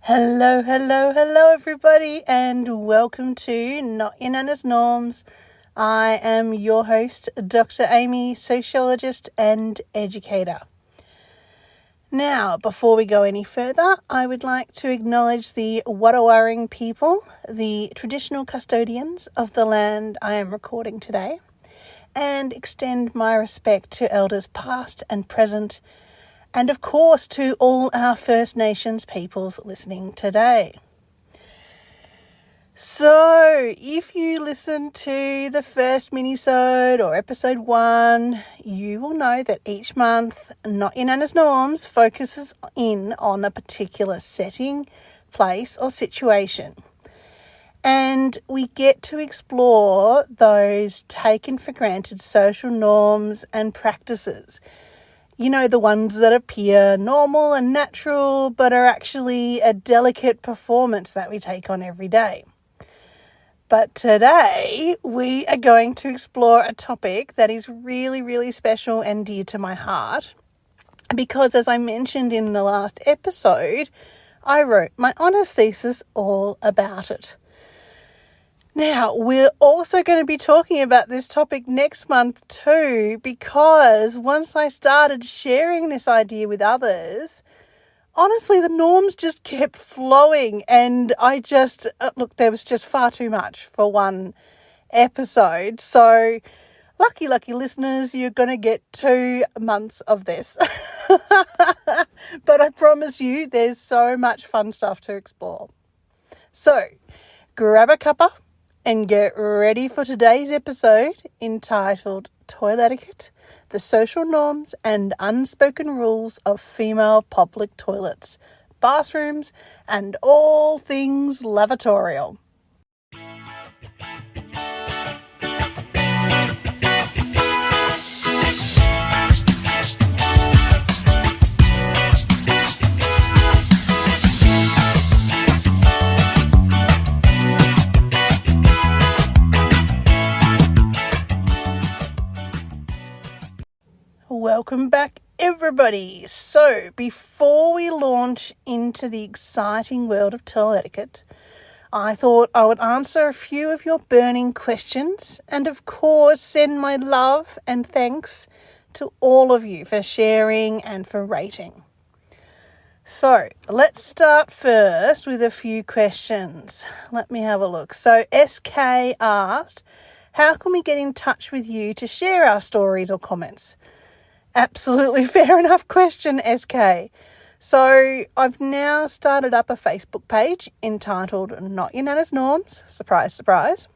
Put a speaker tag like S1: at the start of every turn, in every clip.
S1: Hello, everybody, and welcome to Not Your Nana's Norms. I am your host, Dr. Amy, sociologist and educator. Now, before we go any further, I would like to acknowledge the Wadawurrung people, the traditional custodians of the land I am recording today, and extend my respect to elders past and present, and of course to all our First Nations peoples listening today. So, if you listen to the first mini-sode or episode 1, you will know that each month, Not Your Nana's Norms focuses in on a particular setting, place or situation. And we get to explore those taken for granted social norms and practices. You know, the ones that appear normal and natural, but are actually a delicate performance that we take on every day. But today, we are going to explore a topic that is really, really special and dear to my heart. Because as I mentioned in the last episode, I wrote my honours thesis all about it. Now, we're also going to be talking about this topic next month too, because once I started sharing this idea with others, honestly, the norms just kept flowing and there was just far too much for one episode. So, lucky listeners, you're going to get 2 months of this. But I promise you, there's so much fun stuff to explore. So, grab a cuppa and get ready for today's episode entitled Toiletiquette, the social norms and unspoken rules of female public toilets, bathrooms, and all things lavatorial. Welcome back, everybody. So, before we launch into the exciting world of toiletiquette, I thought I would answer a few of your burning questions and, of course, send my love and thanks to all of you for sharing and for rating. So, let's start first with a few questions. Let me have a look. So, SK asked, how can we get in touch with you to share our stories or comments? Absolutely fair enough question, SK. So I've now started up a Facebook page entitled Not Your Nana's Norms. Surprise, surprise.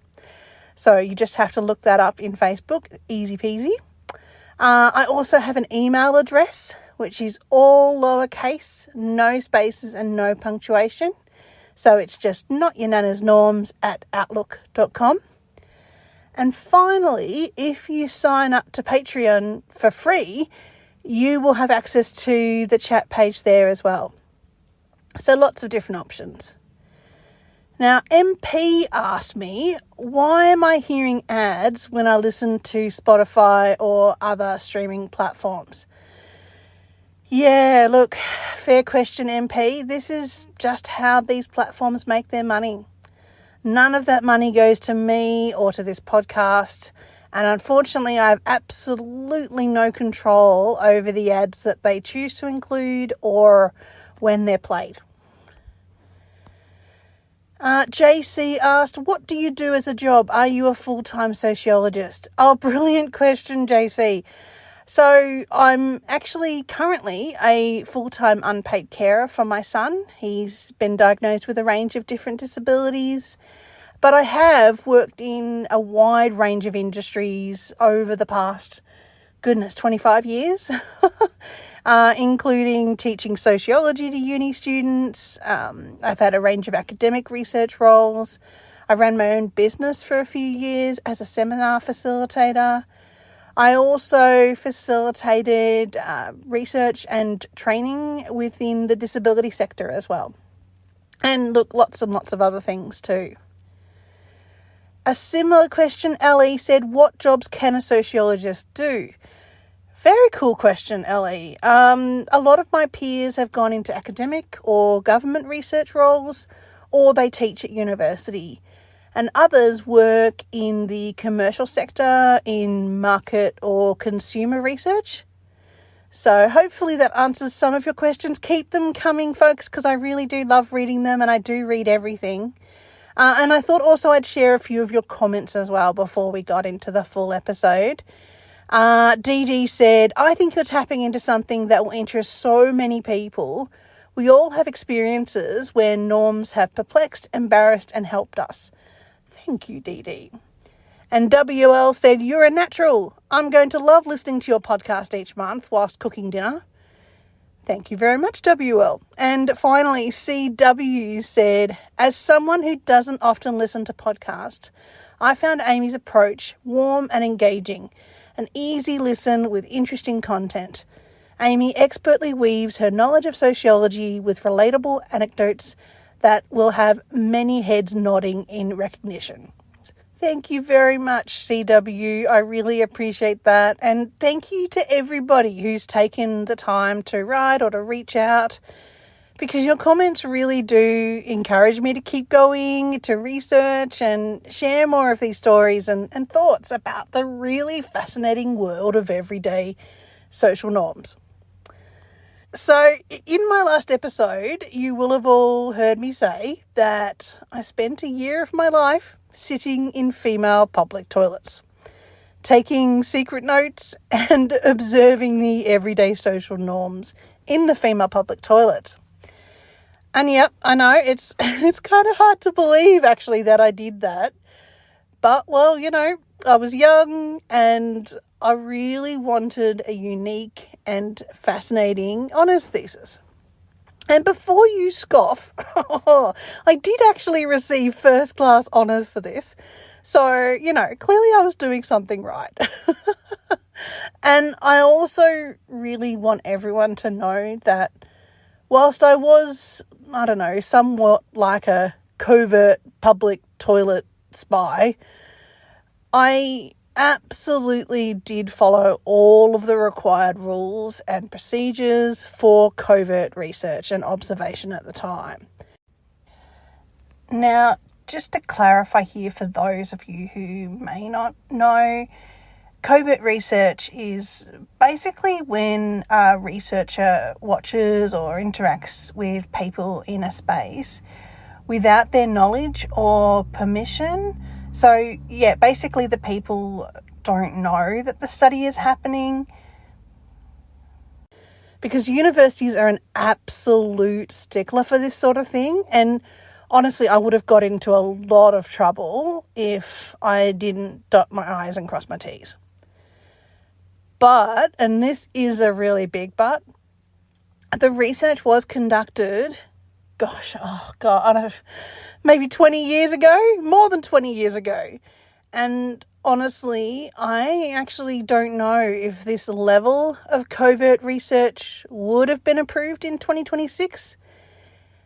S1: So you just have to look that up in Facebook. Easy peasy. I also have an email address, which is all lowercase, no spaces and no punctuation. So it's just notyournanasnorms@outlook.com. And finally, if you sign up to Patreon for free, you will have access to the chat page there as well. So lots of different options. Now, MP asked me, why am I hearing ads when I listen to Spotify or other streaming platforms? Yeah, look, fair question, MP. This is just how these platforms make their money. None of that money goes to me or to this podcast, and unfortunately I have absolutely no control over the ads that they choose to include or when they're played. JC asked, what do you do as a job? Are you a full-time sociologist? Oh, brilliant question, JC. So I'm actually currently a full-time unpaid carer for my son. He's been diagnosed with a range of different disabilities, but I have worked in a wide range of industries over the past, 25 years, including teaching sociology to uni students. I've had a range of academic research roles. I ran my own business for a few years as a seminar facilitator. I also facilitated research and training within the disability sector as well. And look, lots and lots of other things too. A similar question, Ali said, what jobs can a sociologist do? Very cool question, Ellie. A lot of my peers have gone into academic or government research roles, or they teach at university. And others work in the commercial sector, in market or consumer research. So hopefully that answers some of your questions. Keep them coming, folks, because I really do love reading them and I do read everything. And I thought also I'd share a few of your comments as well before we got into the full episode. Dee Dee said, I think you're tapping into something that will interest so many people. We all have experiences where norms have perplexed, embarrassed and helped us. Thank you, Dee Dee. And WL said, you're a natural. I'm going to love listening to your podcast each month whilst cooking dinner. Thank you very much, WL. And finally, CW said, as someone who doesn't often listen to podcasts, I found Amy's approach warm and engaging, an easy listen with interesting content. Amy expertly weaves her knowledge of sociology with relatable anecdotes that will have many heads nodding in recognition. Thank you very much, CW. I really appreciate that. And thank you to everybody who's taken the time to write or to reach out, because your comments really do encourage me to keep going, to research and share more of these stories and thoughts about the really fascinating world of everyday social norms. So in my last episode, you will have all heard me say that I spent a year of my life sitting in female public toilets, taking secret notes and observing the everyday social norms in the female public toilets. And yep, I know it's kind of hard to believe actually that I did that. But well, I was young and I really wanted a unique and fascinating honours thesis. And before you scoff, I did actually receive first class honours for this. So, clearly I was doing something right. And I also really want everyone to know that whilst I was, somewhat like a covert public toilet spy, I absolutely did follow all of the required rules and procedures for covert research and observation at the time. Now, just to clarify here for those of you who may not know, covert research is basically when a researcher watches or interacts with people in a space without their knowledge or permission. So, yeah, basically the people don't know that the study is happening, because universities are an absolute stickler for this sort of thing. And honestly, I would have got into a lot of trouble if I didn't dot my I's and cross my T's. But, and this is a really big but, the research was conducted, maybe 20 years ago, more than 20 years ago. And honestly, I actually don't know if this level of covert research would have been approved in 2026.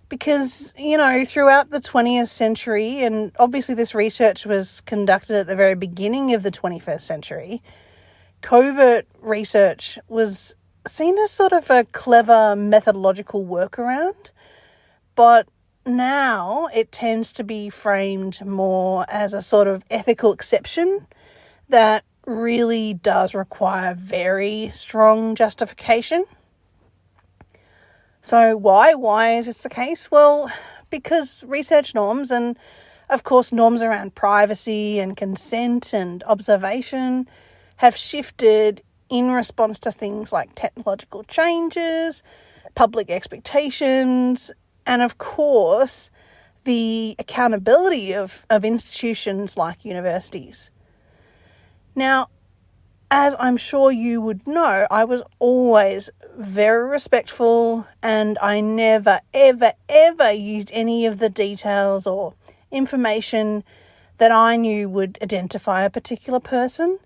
S1: Because, throughout the 20th century, and obviously this research was conducted at the very beginning of the 21st century, covert research was seen as sort of a clever methodological workaround. But now it tends to be framed more as a sort of ethical exception that really does require very strong justification. So why? Why is this the case? Well, because research norms and, of course, norms around privacy and consent and observation have shifted in response to things like technological changes, public expectations, and, of course, the accountability of institutions like universities. Now, as I'm sure you would know, I was always very respectful and I never, ever, ever used any of the details or information that I knew would identify a particular person.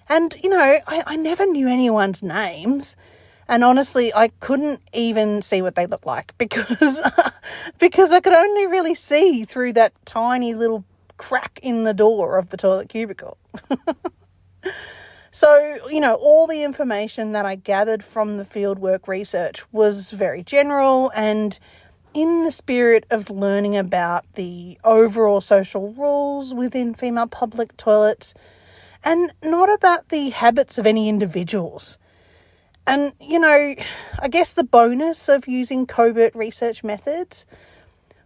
S1: And, I never knew anyone's names. And honestly, I couldn't even see what they looked like because I could only really see through that tiny little crack in the door of the toilet cubicle. So, all the information that I gathered from the fieldwork research was very general and in the spirit of learning about the overall social rules within female public toilets and not about the habits of any individuals. And, I guess the bonus of using covert research methods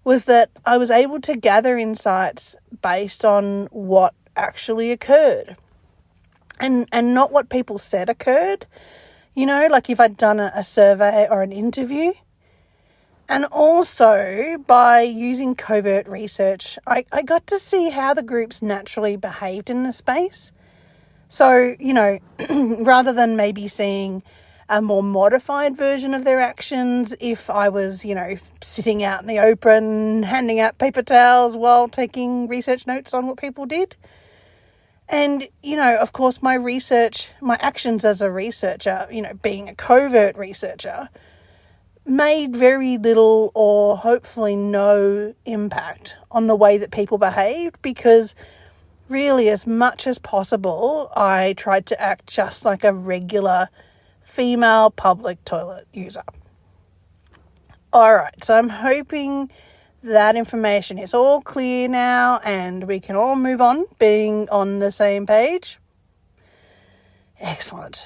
S1: was that I was able to gather insights based on what actually occurred and not what people said occurred, like if I'd done a survey or an interview. And also, by using covert research, I got to see how the groups naturally behaved in the space. So, rather than maybe seeing a more modified version of their actions, if I was, sitting out in the open, handing out paper towels while taking research notes on what people did. And, of course, my actions as a researcher, being a covert researcher, made very little or hopefully no impact on the way that people behaved, because really, as much as possible, I tried to act just like a regular female public toilet user. All right, so I'm hoping that information is all clear now and we can all move on being on the same page. Excellent.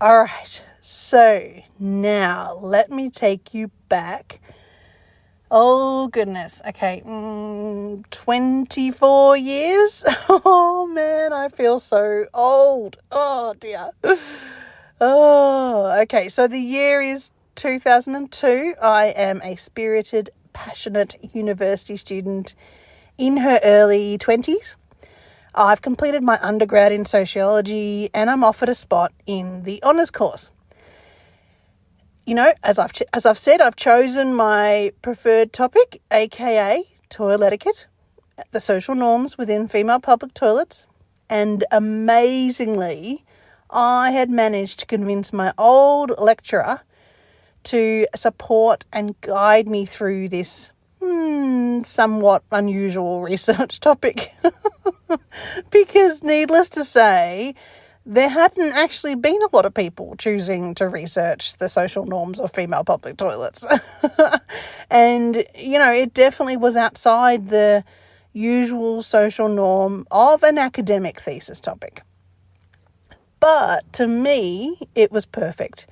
S1: All right, so now let me take you back. Oh, goodness. Okay, 24 years? Oh, man, I feel so old. Oh, dear. Oh, okay, so the year is 2002. I am a spirited, passionate university student in her early 20s. I've completed my undergrad in sociology and I'm offered a spot in the honours course. As I've said, I've chosen my preferred topic, aka toiletiquette, the social norms within female public toilets, and amazingly, I had managed to convince my old lecturer to support and guide me through this somewhat unusual research topic. Because needless to say, there hadn't actually been a lot of people choosing to research the social norms of female public toilets. And, it definitely was outside the usual social norm of an academic thesis topic. But to me, it was perfect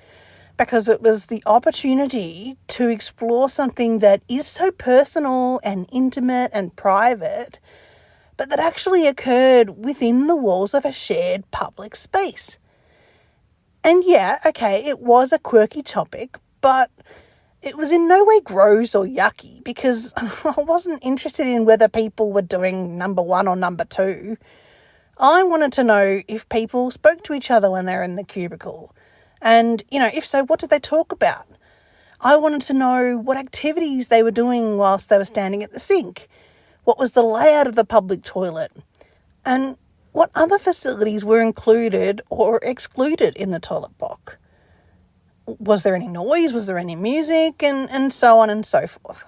S1: because it was the opportunity to explore something that is so personal and intimate and private, but that actually occurred within the walls of a shared public space. And yeah, okay, it was a quirky topic, but it was in no way gross or yucky because I wasn't interested in whether people were doing number one or number two. I wanted to know if people spoke to each other when they were in the cubicle. And, if so, what did they talk about? I wanted to know what activities they were doing whilst they were standing at the sink. What was the layout of the public toilet? And what other facilities were included or excluded in the toilet block? Was there any noise? Was there any music? And so on and so forth.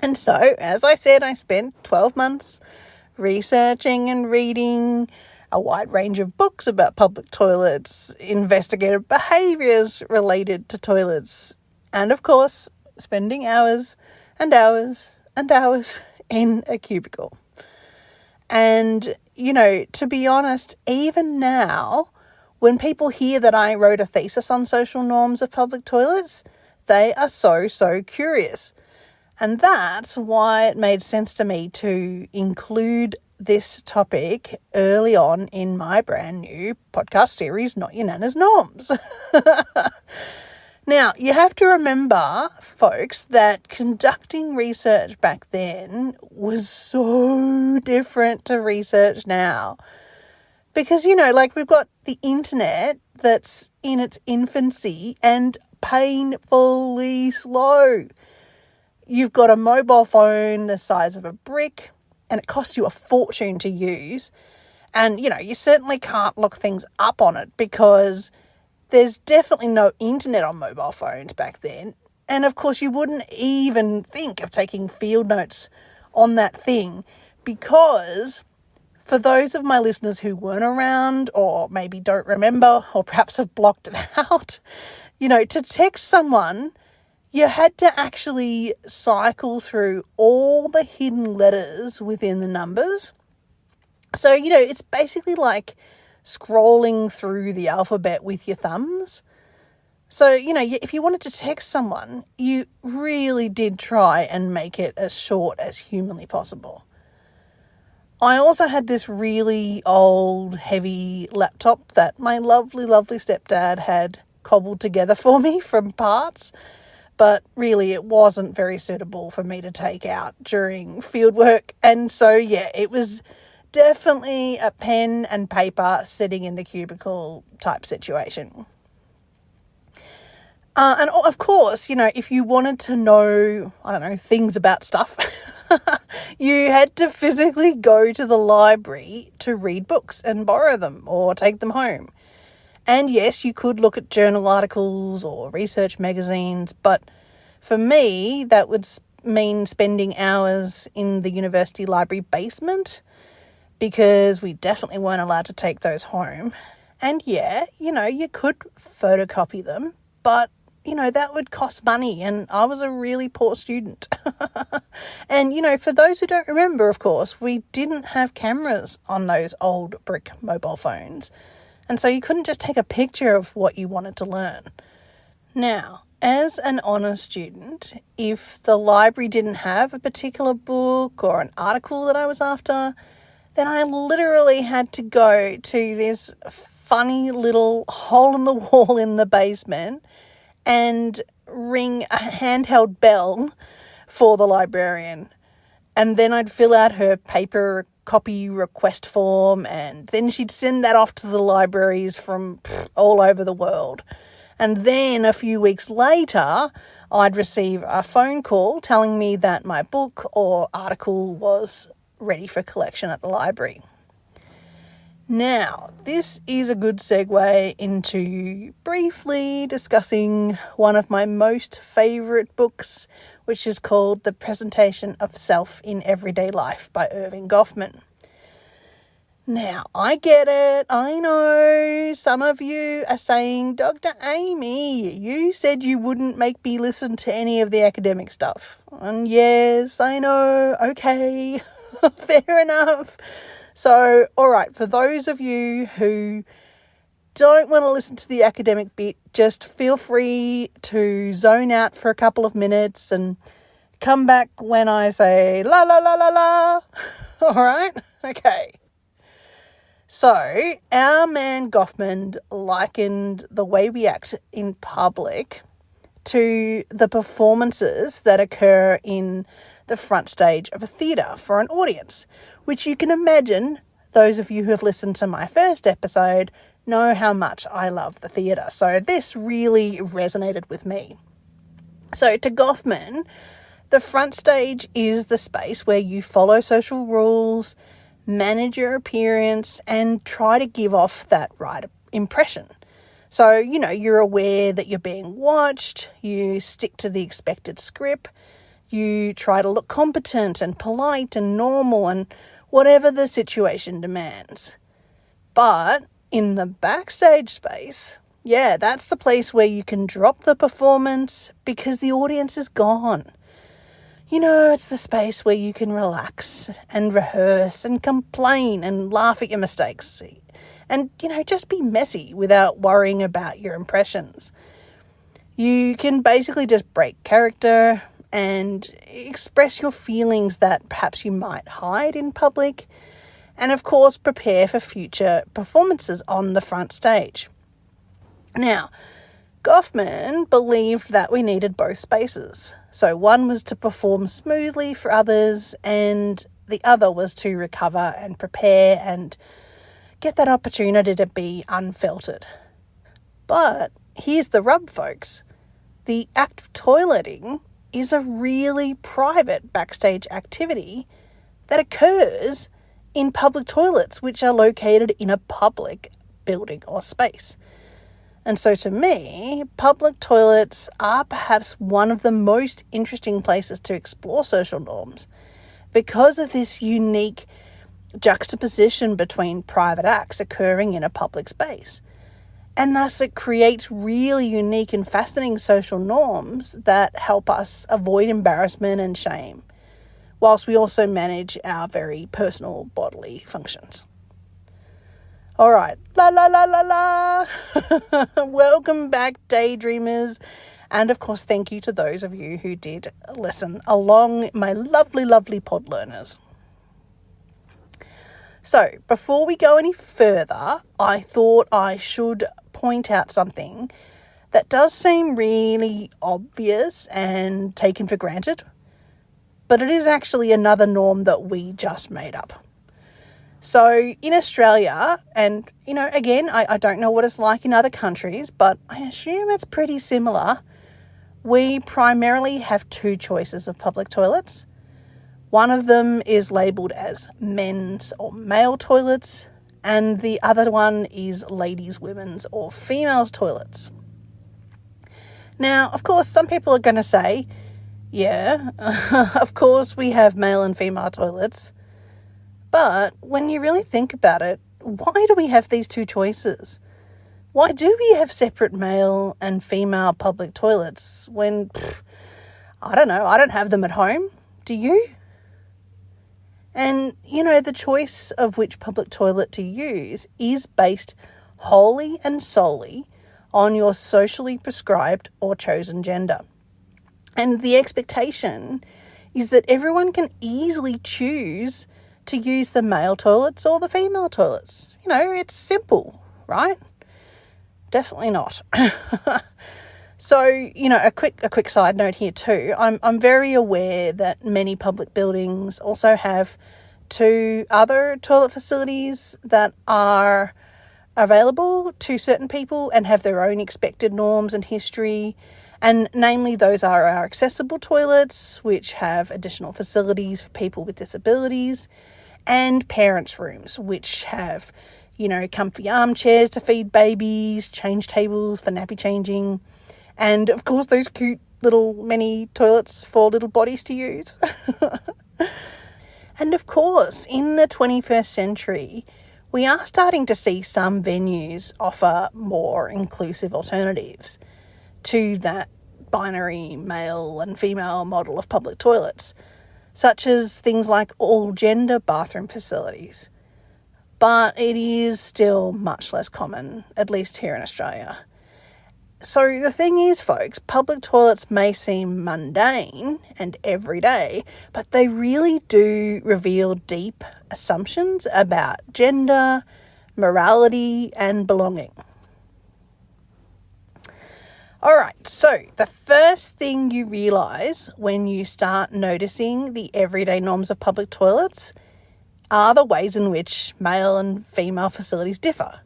S1: And so, as I said, I spent 12 months researching and reading a wide range of books about public toilets, investigative behaviours related to toilets, and of course, spending hours and hours and hours in a cubicle. And, to be honest, even now, when people hear that I wrote a thesis on social norms of public toilets, they are so curious. And that's why it made sense to me to include this topic early on in my brand new podcast series, Not Your Nana's Norms. Now, you have to remember, folks, that conducting research back then was so different to research now. Because, we've got the internet that's in its infancy and painfully slow. You've got a mobile phone the size of a brick and it costs you a fortune to use. And, you certainly can't look things up on it because there's definitely no internet on mobile phones back then. And, of course, you wouldn't even think of taking field notes on that thing because For those of my listeners who weren't around or maybe don't remember or perhaps have blocked it out, to text someone, you had to actually cycle through all the hidden letters within the numbers. So, it's basically like scrolling through the alphabet with your thumbs. So, if you wanted to text someone, you really did try and make it as short as humanly possible. I also had this really old, heavy laptop that my lovely, lovely stepdad had cobbled together for me from parts, but really it wasn't very suitable for me to take out during field work. And so, it was definitely a pen and paper sitting in the cubicle type situation. And of course, if you wanted to know, things about stuff, you had to physically go to the library to read books and borrow them or take them home. And yes, you could look at journal articles or research magazines, but for me, that would mean spending hours in the university library basement because we definitely weren't allowed to take those home. And you could photocopy them, but that would cost money, and I was a really poor student. And, for those who don't remember, of course, we didn't have cameras on those old brick mobile phones, and so you couldn't just take a picture of what you wanted to learn. Now, as an honours student, if the library didn't have a particular book or an article that I was after, then I literally had to go to this funny little hole in the wall in the basement and ring a handheld bell for the librarian. And then I'd fill out her paper copy request form, and then she'd send that off to the libraries from all over the world. And then a few weeks later, I'd receive a phone call telling me that my book or article was ready for collection at the library. Now, this is a good segue into briefly discussing one of my most favourite books, which is called The Presentation of Self in Everyday Life by Erving Goffman. Now, I get it. I know some of you are saying, Dr. Amy, you said you wouldn't make me listen to any of the academic stuff. And yes, I know. Okay, fair enough. So, all right, for those of you who don't want to listen to the academic bit, just feel free to zone out for a couple of minutes and come back when I say la la la la la. All right? Okay. So, our man Goffman likened the way we act in public to the performances that occur in the front stage of a theatre for an audience, which you can imagine, those of you who have listened to my first episode know how much I love the theatre. So this really resonated with me. So to Goffman, the front stage is the space where you follow social rules, manage your appearance, and try to give off that right impression. So, you're aware that you're being watched, you stick to the expected script, you try to look competent and polite and normal and whatever the situation demands. But in the backstage space, that's the place where you can drop the performance because the audience is gone. It's the space where you can relax and rehearse and complain and laugh at your mistakes and, just be messy without worrying about your impressions. You can basically just break character and express your feelings that perhaps you might hide in public, and of course prepare for future performances on the front stage. Now, Goffman believed that we needed both spaces. So one was to perform smoothly for others, and the other was to recover and prepare and get that opportunity to be unfiltered. But here's the rub, folks. The act of toileting is a really private backstage activity that occurs in public toilets, which are located in a public building or space. And so to me, public toilets are perhaps one of the most interesting places to explore social norms because of this unique juxtaposition between private acts occurring in a public space. And thus it creates really unique and fascinating social norms that help us avoid embarrassment and shame, whilst we also manage our very personal bodily functions. All right, la la la la la. Welcome back, daydreamers. And of course, thank you to those of you who did listen along, my lovely, lovely pod learners. So before we go any further, I thought I should point out something that does seem really obvious and taken for granted, but it is actually another norm that we just made up. So in Australia, and, again, I don't know what it's like in other countries, but I assume it's pretty similar. We primarily have two choices of public toilets. One of them is labelled as men's or male toilets, and the other one is ladies', women's or female toilets. Now, of course, some people are going to say, yeah, of course we have male and female toilets. But when you really think about it, why do we have these two choices? Why do we have separate male and female public toilets when, I don't know, I don't have them at home? Do you? And, the choice of which public toilet to use is based wholly and solely on your socially prescribed or chosen gender. And the expectation is that everyone can easily choose to use the male toilets or the female toilets. It's simple, right? Definitely not. So, a quick side note here too. I'm very aware that many public buildings also have two other toilet facilities that are available to certain people and have their own expected norms and history. And namely, those are our accessible toilets, which have additional facilities for people with disabilities, and parents' rooms, which have, comfy armchairs to feed babies, change tables for nappy changing, and of course those cute little mini toilets for little bodies to use. And of course, in the 21st century, we are starting to see some venues offer more inclusive alternatives to that binary male and female model of public toilets, such as things like all-gender bathroom facilities. But it is still much less common, at least here in Australia. So the thing is, folks, public toilets may seem mundane and everyday, but they really do reveal deep assumptions about gender, morality, and belonging. All right, so the first thing you realise when you start noticing the everyday norms of public toilets are the ways in which male and female facilities differ.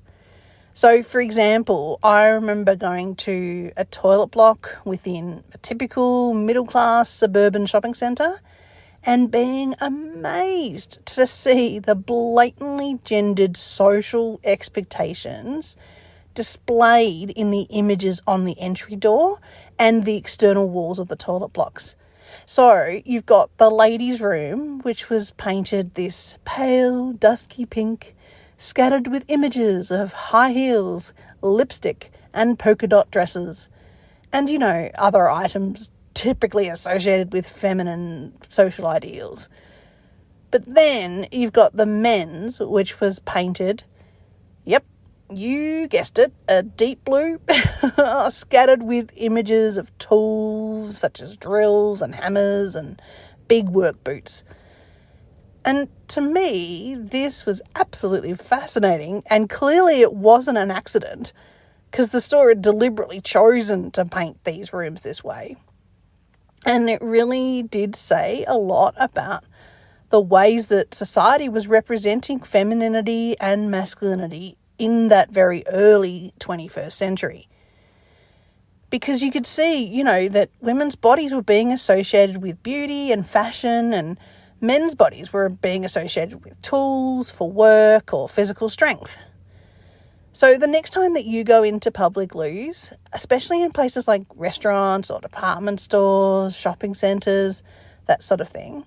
S1: So, for example, I remember going to a toilet block within a typical middle-class suburban shopping centre and being amazed to see the blatantly gendered social expectations displayed in the images on the entry door and the external walls of the toilet blocks. So you've got the ladies' room, which was painted this pale, dusky pink, scattered with images of high heels, lipstick, and polka dot dresses, and, other items typically associated with feminine social ideals. But then you've got the men's, which was painted, yep, you guessed it, a deep blue, scattered with images of tools such as drills and hammers and big work boots. And to me, this was absolutely fascinating, and clearly it wasn't an accident, because the store had deliberately chosen to paint these rooms this way. And it really did say a lot about the ways that society was representing femininity and masculinity in that very early 21st century. Because you could see, that women's bodies were being associated with beauty and fashion, and men's bodies were being associated with tools for work or physical strength. So the next time that you go into public loos, especially in places like restaurants or department stores, shopping centres, that sort of thing,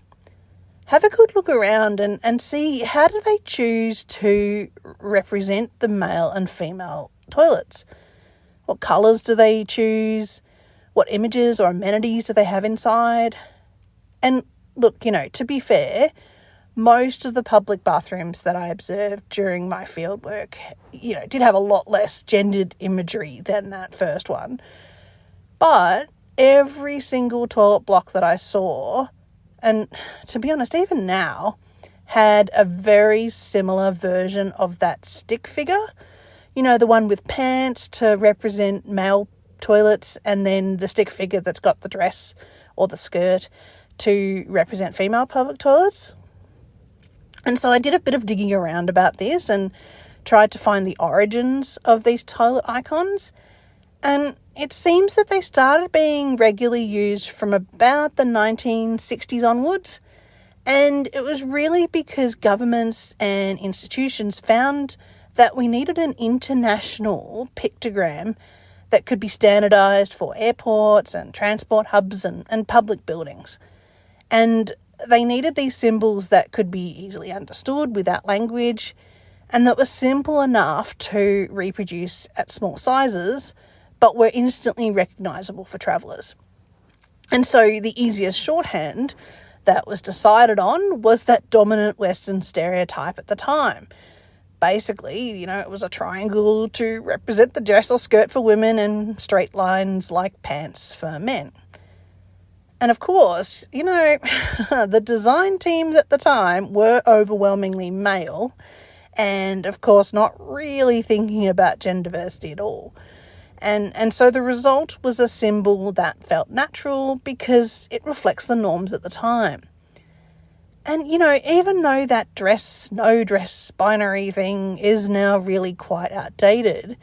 S1: have a good look around and see how do they choose to represent the male and female toilets. What colours do they choose? What images or amenities do they have inside? And look, to be fair, most of the public bathrooms that I observed during my fieldwork, did have a lot less gendered imagery than that first one. But every single toilet block that I saw, and to be honest, even now, had a very similar version of that stick figure. The one with pants to represent male toilets, and then the stick figure that's got the dress or the skirt to represent female public toilets. And so I did a bit of digging around about this and tried to find the origins of these toilet icons. And it seems that they started being regularly used from about the 1960s onwards. And it was really because governments and institutions found that we needed an international pictogram that could be standardised for airports and transport hubs and public buildings. And they needed these symbols that could be easily understood without language and that were simple enough to reproduce at small sizes, but were instantly recognisable for travellers. And so the easiest shorthand that was decided on was that dominant Western stereotype at the time. Basically, it was a triangle to represent the dress or skirt for women and straight lines like pants for men. And of course, the design teams at the time were overwhelmingly male and, of course, not really thinking about gender diversity at all. And so the result was a symbol that felt natural because it reflects the norms at the time. And, even though that dress, no dress binary thing is now really quite outdated,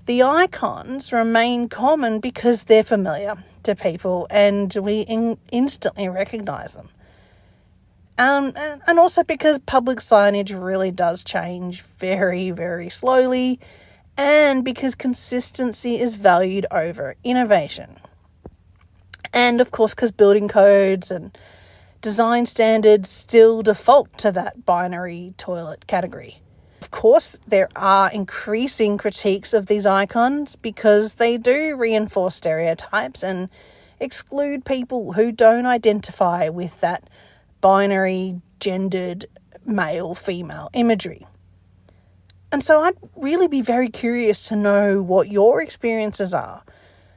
S1: the icons remain common because they're familiar to people and we instantly recognise them. And also because public signage really does change very, very slowly, and because consistency is valued over innovation. And of course, because building codes and design standards still default to that binary toilet category. Of course, there are increasing critiques of these icons because they do reinforce stereotypes and exclude people who don't identify with that binary, gendered, male-female imagery. And so I'd really be very curious to know what your experiences are.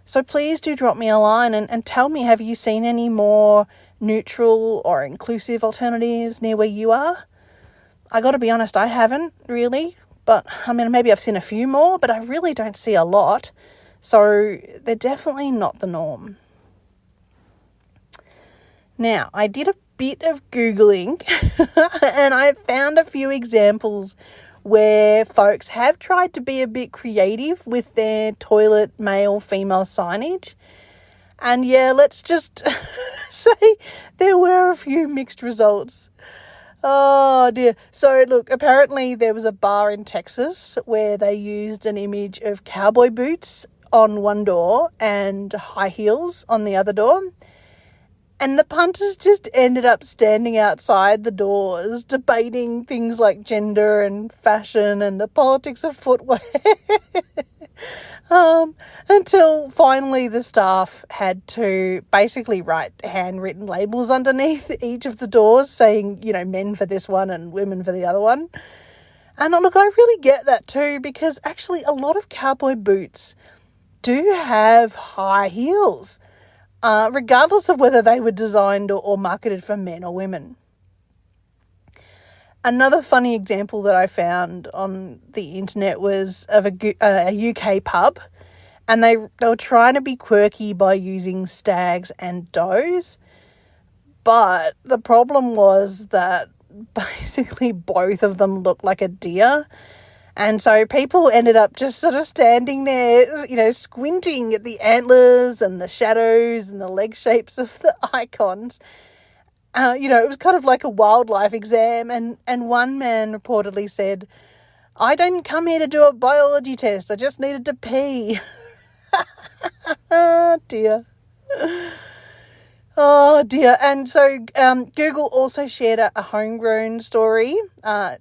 S1: So please do drop me a line and tell me, have you seen any more neutral or inclusive alternatives near where you are? I got to be honest, I haven't really, but maybe I've seen a few more, but I really don't see a lot. So they're definitely not the norm. Now, I did a bit of Googling and I found a few examples where folks have tried to be a bit creative with their toilet male-female signage. And yeah, let's just say there were a few mixed results. Oh dear. So look, apparently there was a bar in Texas where they used an image of cowboy boots on one door and high heels on the other door. And the punters just ended up standing outside the doors debating things like gender and fashion and the politics of footwear. Until finally the staff had to basically write handwritten labels underneath each of the doors saying, men for this one and women for the other one. And look, I really get that too, because actually a lot of cowboy boots do have high heels, regardless of whether they were designed or marketed for men or women. Another funny example that I found on the internet was of a UK pub, and they were trying to be quirky by using stags and does, but the problem was that basically both of them looked like a deer, and so people ended up just sort of standing there, squinting at the antlers and the shadows and the leg shapes of the icons. It was kind of like a wildlife exam, and one man reportedly said, "I didn't come here to do a biology test, I just needed to pee." Oh dear. Oh Oh dear. And so Google also shared a homegrown story.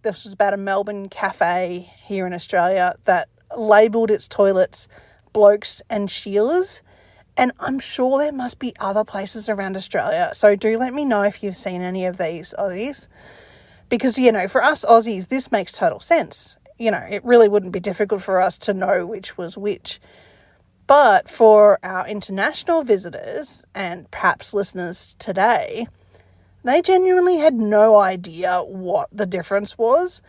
S1: This was about a Melbourne cafe here in Australia that labelled its toilets blokes and Sheilas. And I'm sure there must be other places around Australia. So do let me know if you've seen any of these Aussies. Because, for us Aussies, this makes total sense. It really wouldn't be difficult for us to know which was which. But for our international visitors and perhaps listeners today, they genuinely had no idea what the difference was.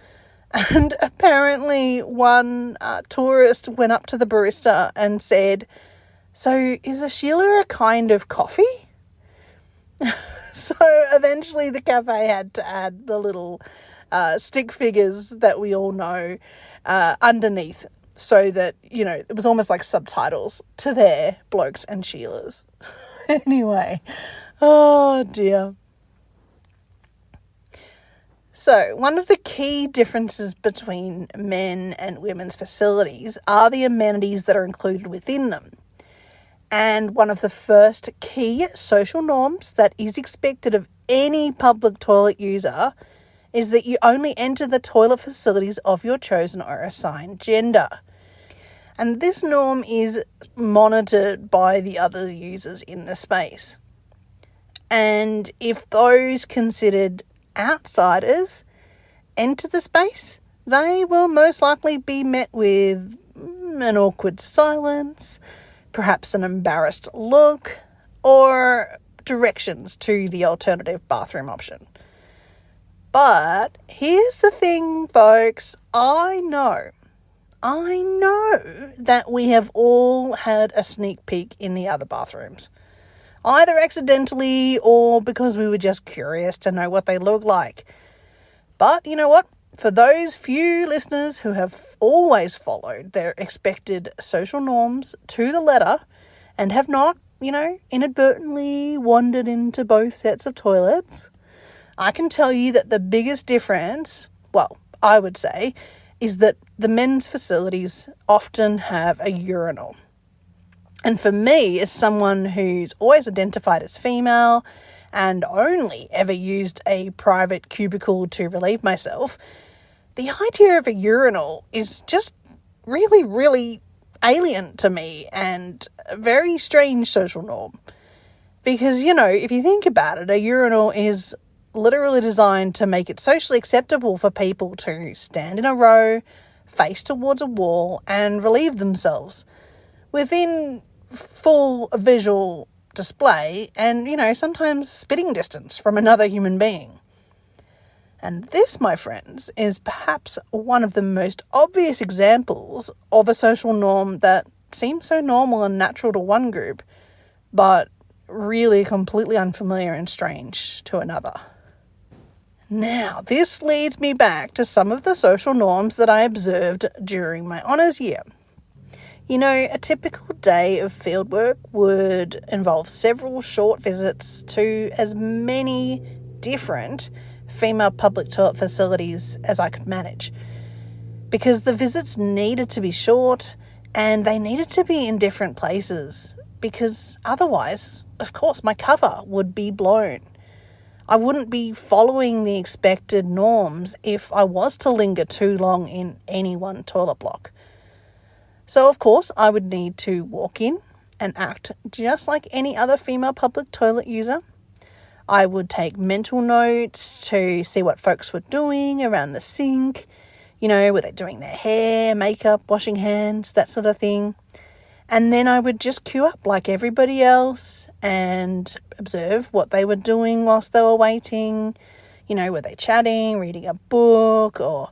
S1: And apparently one tourist went up to the barista and said, "So is a Sheila a kind of coffee?" So eventually the cafe had to add the little stick figures that we all know underneath, so that, it was almost like subtitles to their blokes and Sheilas. Anyway, oh dear. So one of the key differences between men and women's facilities are the amenities that are included within them. And one of the first key social norms that is expected of any public toilet user is that you only enter the toilet facilities of your chosen or assigned gender. And this norm is monitored by the other users in the space. And if those considered outsiders enter the space, they will most likely be met with an awkward silence, perhaps an embarrassed look, or directions to the alternative bathroom option. But here's the thing, folks. I know that we have all had a sneak peek in the other bathrooms, either accidentally or because we were just curious to know what they look like. But you know what? For those few listeners who have always followed their expected social norms to the letter and have not, inadvertently wandered into both sets of toilets, I can tell you that the biggest difference, I would say, is that the men's facilities often have a urinal. And for me, as someone who's always identified as female and only ever used a private cubicle to relieve myself, the idea of a urinal is just really, really alien to me and a very strange social norm. Because, if you think about it, a urinal is literally designed to make it socially acceptable for people to stand in a row, face towards a wall, and relieve themselves within full visual display and, sometimes spitting distance from another human being. And this, my friends, is perhaps one of the most obvious examples of a social norm that seems so normal and natural to one group, but really completely unfamiliar and strange to another. Now, this leads me back to some of the social norms that I observed during my honours year. A typical day of fieldwork would involve several short visits to as many different female public toilet facilities as I could manage, because the visits needed to be short and they needed to be in different places, because otherwise, of course, my cover would be blown. I wouldn't be following the expected norms if I was to linger too long in any one toilet block. So, of course, I would need to walk in and act just like any other female public toilet user. I would take mental notes to see what folks were doing around the sink. Were they doing their hair, makeup, washing hands, that sort of thing. And then I would just queue up like everybody else and observe what they were doing whilst they were waiting. Were they chatting, reading a book, or,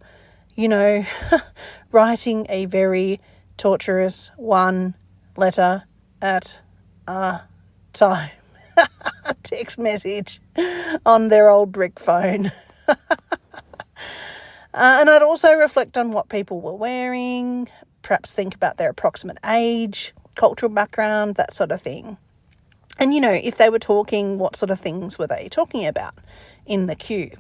S1: writing a very torturous one letter at a time text message on their old brick phone. And I'd also reflect on what people were wearing, perhaps think about their approximate age, cultural background, that sort of thing. And, if they were talking, what sort of things were they talking about in the queue?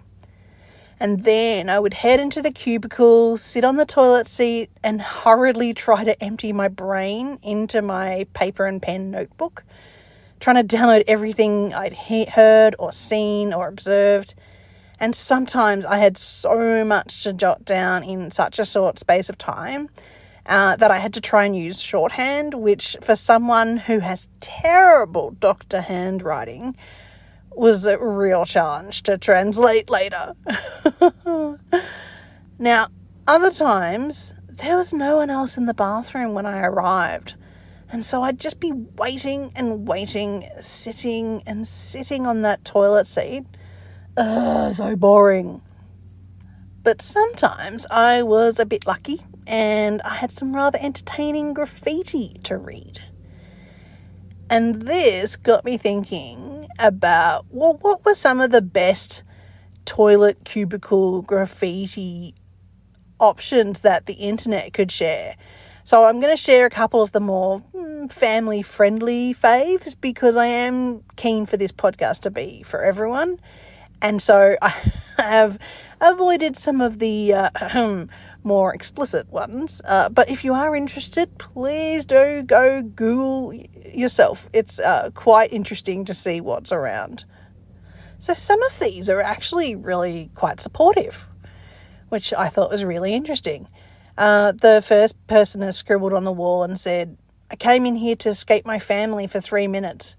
S1: And then I would head into the cubicle, sit on the toilet seat, and hurriedly try to empty my brain into my paper and pen notebook, trying to download everything I'd heard or seen or observed. And sometimes I had so much to jot down in such a short space of time that I had to try and use shorthand, which for someone who has terrible doctor handwriting was a real challenge to translate later. Now, other times, there was no one else in the bathroom when I arrived. And so I'd just be waiting and waiting, sitting and sitting on that toilet seat. So boring. But sometimes I was a bit lucky and I had some rather entertaining graffiti to read. And this got me thinking about, well, what were some of the best toilet cubicle graffiti options that the internet could share? So I'm going to share a couple of the more family-friendly faves because I am keen for this podcast to be for everyone. And so I have avoided some of the more explicit ones. But if you are interested, please do go Google yourself. It's quite interesting to see what's around. So some of these are actually really quite supportive, which I thought was really interesting. The first person has scribbled on the wall and said, "I came in here to escape my family for 3 minutes."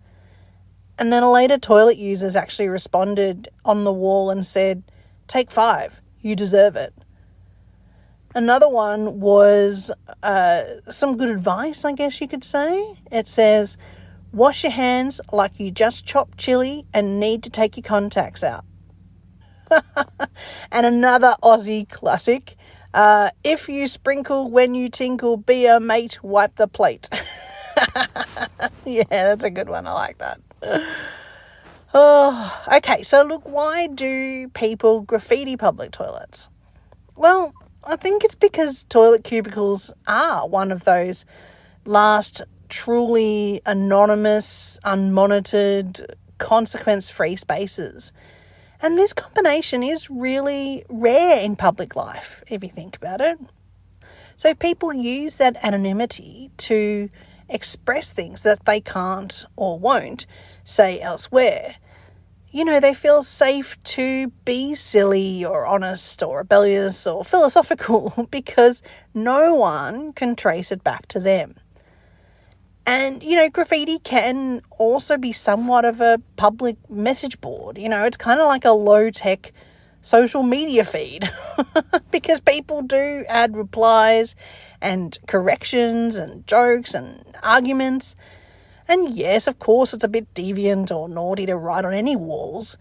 S1: And then a later toilet user's actually responded on the wall and said, "Take 5, you deserve it." Another one was some good advice, I guess you could say. It says, "Wash your hands like you just chopped chili and need to take your contacts out." And another Aussie classic, "If you sprinkle when you tinkle, be a mate, wipe the plate." Yeah, that's a good one. I like that. Oh, okay, so look, why do people graffiti public toilets? Well, I think it's because toilet cubicles are one of those last truly anonymous, unmonitored, consequence-free spaces. And this combination is really rare in public life, if you think about it. So people use that anonymity to express things that they can't or won't say elsewhere. You know, they feel safe to be silly or honest or rebellious or philosophical because no one can trace it back to them. And, you know, graffiti can also be somewhat of a public message board. You know, it's kind of like a low-tech social media feed because people do add replies and corrections and jokes and arguments. And yes, of course, it's a bit deviant or naughty to write on any walls.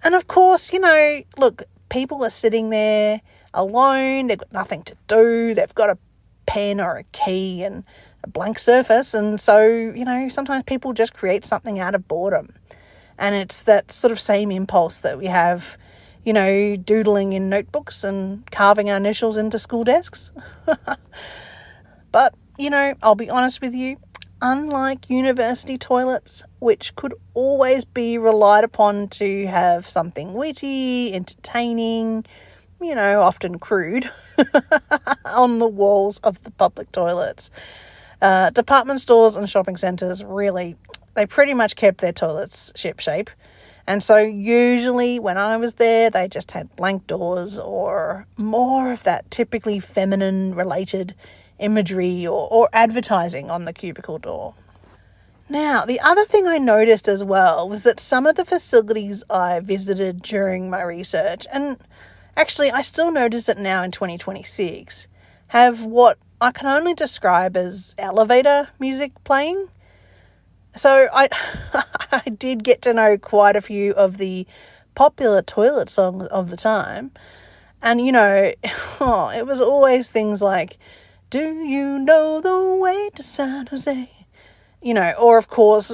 S1: And of course, you know, look, people are sitting there alone. They've got nothing to do. They've got a pen or a key and a blank surface. And so, you know, sometimes people just create something out of boredom. And it's that sort of same impulse that we have, you know, doodling in notebooks and carving our initials into school desks. But, you know, I'll be honest with you, unlike university toilets, which could always be relied upon to have something witty, entertaining, you know, often crude, on the walls of the public toilets, department stores and shopping centres really, they pretty much kept their toilets ship-shape. And so usually when I was there, they just had blank doors or more of that typically feminine related imagery or advertising on the cubicle door. Now, the other thing I noticed as well was that some of the facilities I visited during my research, and actually I still notice it now in 2026, have what I can only describe as elevator music playing. So I did get to know quite a few of the popular toilet songs of the time. And, you know, it was always things like, "Do you know the way to San Jose?" You know, or of course,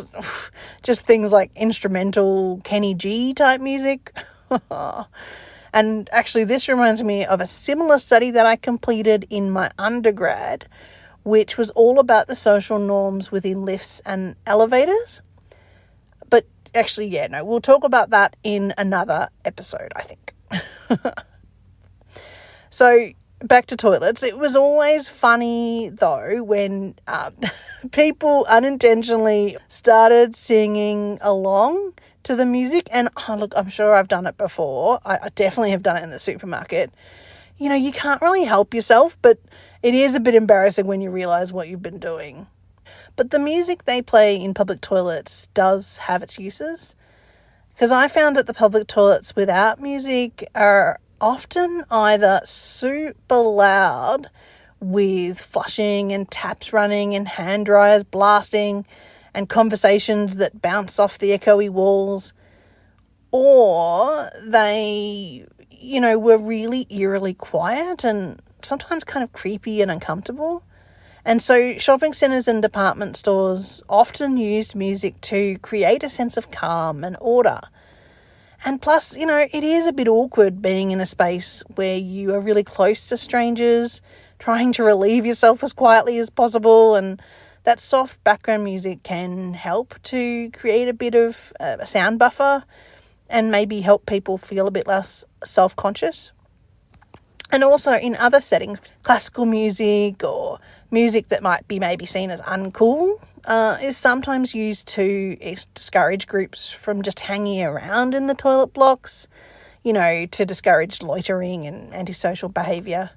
S1: just things like instrumental Kenny G type music. And actually, this reminds me of a similar study that I completed in my undergrad, which was all about the social norms within lifts and elevators. But actually, yeah, no, we'll talk about that in another episode, I think. So back to toilets. It was always funny, though, when people unintentionally started singing along to the music. And, look, I'm sure I've done it before. I definitely have done it in the supermarket. You know, you can't really help yourself, but it is a bit embarrassing when you realise what you've been doing. But the music they play in public toilets does have its uses, because I found that the public toilets without music are often either super loud with flushing and taps running and hand dryers blasting and conversations that bounce off the echoey walls, or they, you know, were really eerily quiet and sometimes kind of creepy and uncomfortable. And so shopping centres and department stores often used music to create a sense of calm and order. And plus, you know, it is a bit awkward being in a space where you are really close to strangers, trying to relieve yourself as quietly as possible. And that soft background music can help to create a bit of a sound buffer and maybe help people feel a bit less self-conscious. And also in other settings, classical music or music that might be maybe seen as uncool is sometimes used to discourage groups from just hanging around in the toilet blocks, you know, to discourage loitering and antisocial behaviour.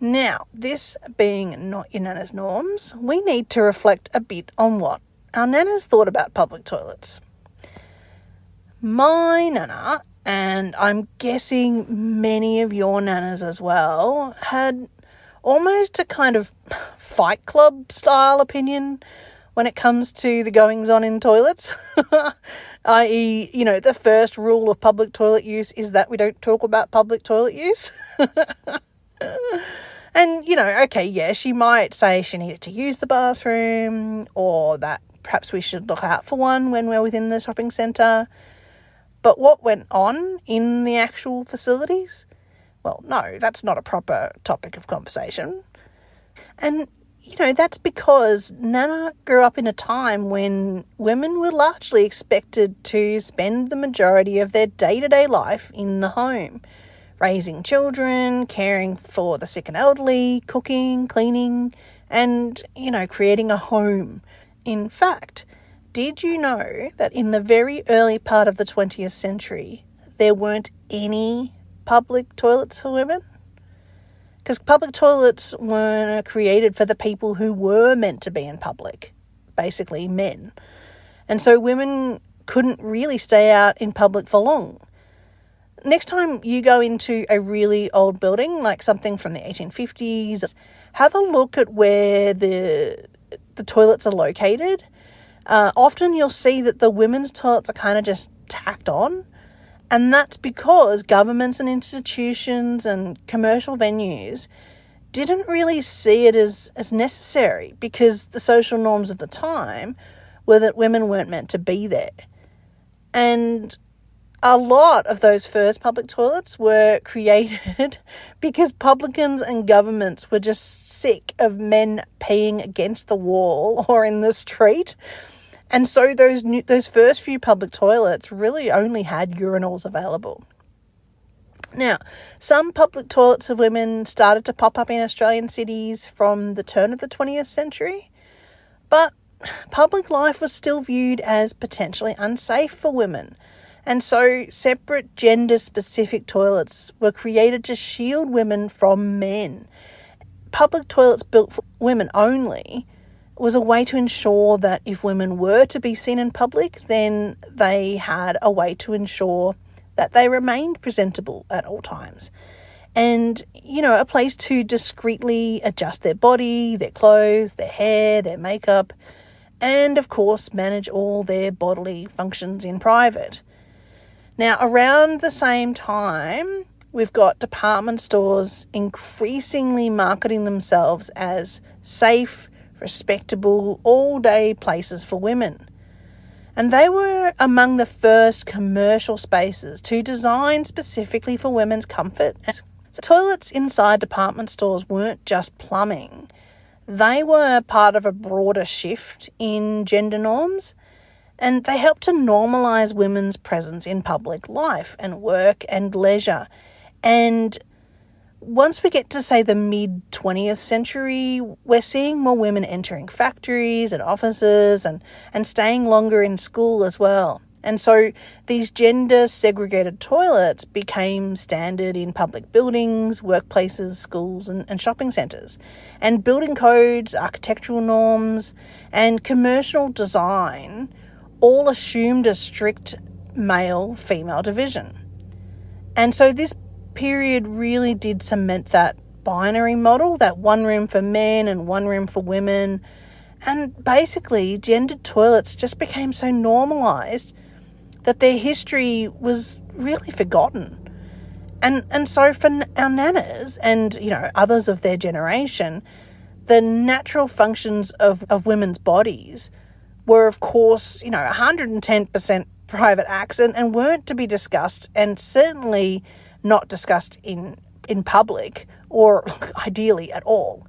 S1: Now, this being not your nana's norms, we need to reflect a bit on what our nanas thought about public toilets. My nana, and I'm guessing many of your nanas as well, had almost a kind of Fight Club style opinion when it comes to the goings-on in toilets, i.e., you know, the first rule of public toilet use is that we don't talk about public toilet use. And, you know, okay, yeah, she might say she needed to use the bathroom, or that perhaps we should look out for one when we're within the shopping centre. But what went on in the actual facilities? Well, no, that's not a proper topic of conversation. And, you know, that's because Nana grew up in a time when women were largely expected to spend the majority of their day-to-day life in the home, raising children, caring for the sick and elderly, cooking, cleaning, and, you know, creating a home. In fact, did you know that in the very early part of the 20th century, there weren't any public toilets for women? Because public toilets weren't created for the people who were meant to be in public, basically men. And so women couldn't really stay out in public for long. Next time you go into a really old building, like something from the 1850s, have a look at where the toilets are located. Often you'll see that the women's toilets are kind of just tacked on. And that's because governments and institutions and commercial venues didn't really see it as necessary, because the social norms of the time were that women weren't meant to be there. And a lot of those first public toilets were created because publicans and governments were just sick of men peeing against the wall or in the street. And so those first few public toilets really only had urinals available. Now, some public toilets of women started to pop up in Australian cities from the turn of the 20th century, but public life was still viewed as potentially unsafe for women. And so separate gender-specific toilets were created to shield women from men. Public toilets built for women only was a way to ensure that if women were to be seen in public, then they had a way to ensure that they remained presentable at all times. And, you know, a place to discreetly adjust their body, their clothes, their hair, their makeup, and, of course, manage all their bodily functions in private. Now, around the same time, we've got department stores increasingly marketing themselves as safe, respectable, all-day places for women. And they were among the first commercial spaces to design specifically for women's comfort. So toilets inside department stores weren't just plumbing. They were part of a broader shift in gender norms, and they helped to normalise women's presence in public life and work and leisure. And once we get to, say, the mid-20th century, we're seeing more women entering factories and offices and staying longer in school as well. And so these gender-segregated toilets became standard in public buildings, workplaces, schools and shopping centres. And building codes, architectural norms and commercial design all assumed a strict male-female division. And so this period really did cement that binary model, that one room for men and one room for women. And basically, gendered toilets just became so normalised that their history was really forgotten. And so for our nanas and, others of their generation, the natural functions of women's bodies were, of course, 110% private acts and weren't to be discussed, and certainly not discussed in public or ideally at all.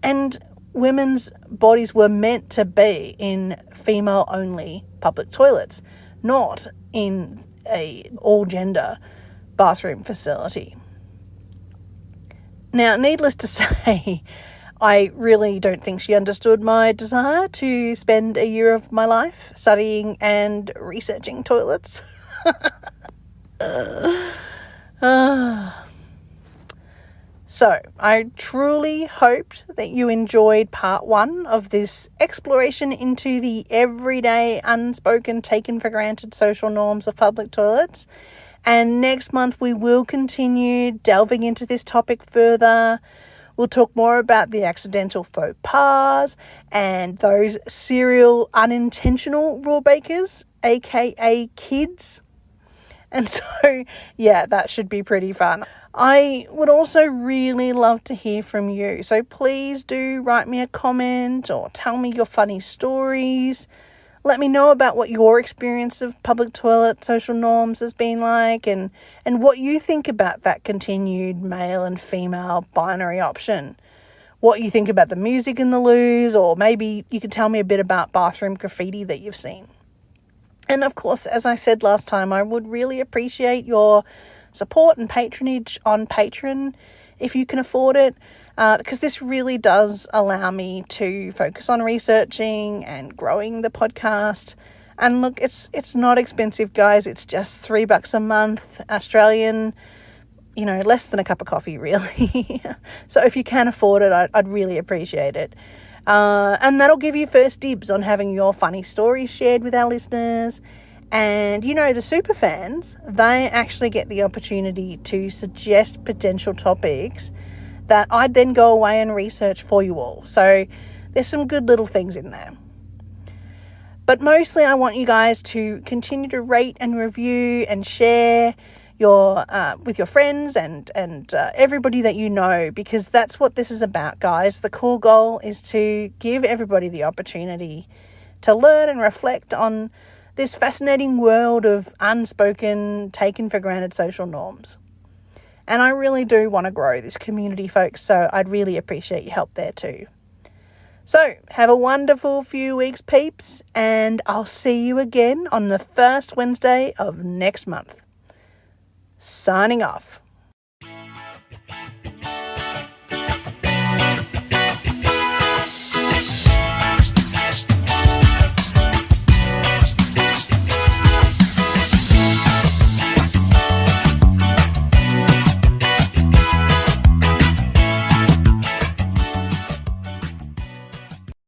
S1: And women's bodies were meant to be in female-only public toilets, not in a all-gender bathroom facility. Now, needless to say, I really don't think she understood my desire to spend a year of my life studying and researching toilets. So, I truly hoped that you enjoyed part 1 of this exploration into the everyday, unspoken, taken for granted social norms of public toilets. And next month we will continue delving into this topic further. We'll talk more about the accidental faux pas and those serial unintentional rule breakers, aka kids. And so, yeah, that should be pretty fun. I would also really love to hear from you. So please do write me a comment or tell me your funny stories. Let me know about what your experience of public toilet social norms has been like and what you think about that continued male and female binary option. What you think about the music in the loos, or maybe you could tell me a bit about bathroom graffiti that you've seen. And of course, as I said last time, I would really appreciate your support and patronage on Patreon if you can afford it, because this really does allow me to focus on researching and growing the podcast. And look, it's not expensive, guys. It's just $3 a month Australian, less than a cup of coffee, really. So if you can afford it, I'd really appreciate it. And that'll give you first dibs on having your funny stories shared with our listeners. And, the super fans, they actually get the opportunity to suggest potential topics that I'd then go away and research for you all. So there's some good little things in there. But mostly I want you guys to continue to rate and review and share with your friends and everybody that you know, because that's what this is about, guys. The core goal is to give everybody the opportunity to learn and reflect on this fascinating world of unspoken, taken for granted social norms. And I really do want to grow this community, folks, so I'd really appreciate your help there too. So, have a wonderful few weeks, peeps, and I'll see you again on the first Wednesday of next month. Signing off.